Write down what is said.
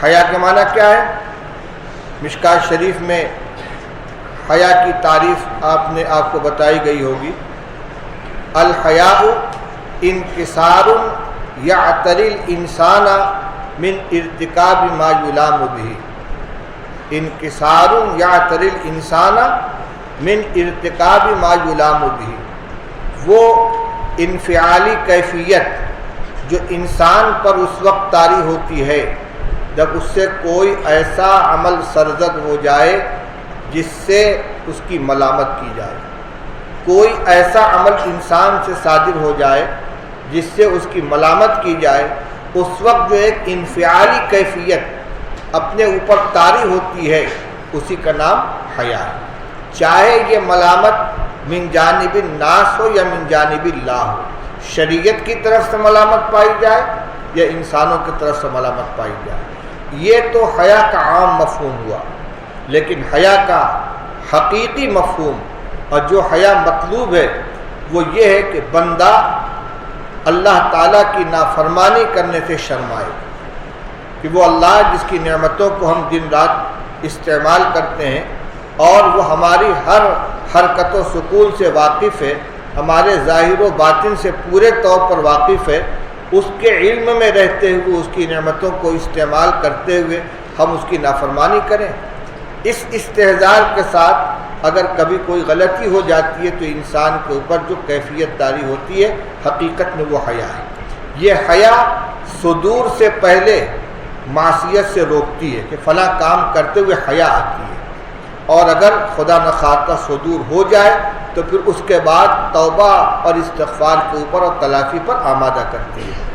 حیا کے معنی کیا ہے؟ مشکات شریف میں حیا کی تعریف آپ کو بتائی گئی ہوگی۔ الحیاء انکسار یعتری الانسان من ارتکاب ما یلام به، انکسار یعتری الانسان من ارتکاب ما یلام به، وہ انفعالی کیفیت جو انسان پر اس وقت طاری ہوتی ہے جب اس سے کوئی ایسا عمل سرزد ہو جائے جس سے اس کی ملامت کی جائے، کوئی ایسا عمل انسان سے صادر ہو جائے جس سے اس کی ملامت کی جائے، اس وقت جو ایک انفعالی کیفیت اپنے اوپر طاری ہوتی ہے اسی کا نام حیا ہے، چاہے یہ ملامت من جانب الناس ہو یا من جانب اللہ ہو، شریعت کی طرف سے ملامت پائی جائے یا انسانوں کی طرف سے ملامت پائی جائے۔ یہ تو حیا کا عام مفہوم ہوا، لیکن حیا کا حقیقی مفہوم اور جو حیا مطلوب ہے وہ یہ ہے کہ بندہ اللہ تعالیٰ کی نافرمانی کرنے سے شرمائے، کہ وہ اللہ جس کی نعمتوں کو ہم دن رات استعمال کرتے ہیں اور وہ ہماری ہر حرکت و سکون سے واقف ہے، ہمارے ظاہر و باطن سے پورے طور پر واقف ہے، اس کے علم میں رہتے ہوئے اس کی نعمتوں کو استعمال کرتے ہوئے ہم اس کی نافرمانی کریں۔ اس استحضار کے ساتھ اگر کبھی کوئی غلطی ہو جاتی ہے تو انسان کے اوپر جو کیفیت طاری ہوتی ہے حقیقت میں وہ حیا ہے۔ یہ حیا صدور سے پہلے معصیت سے روکتی ہے کہ فلاں کام کرتے ہوئے حیا آتی ہے، اور اگر خدا نخواستہ صدور ہو جائے تو پھر اس کے بعد توبہ اور استغفار کے اوپر اور تلافی پر آمادہ کرتی ہے۔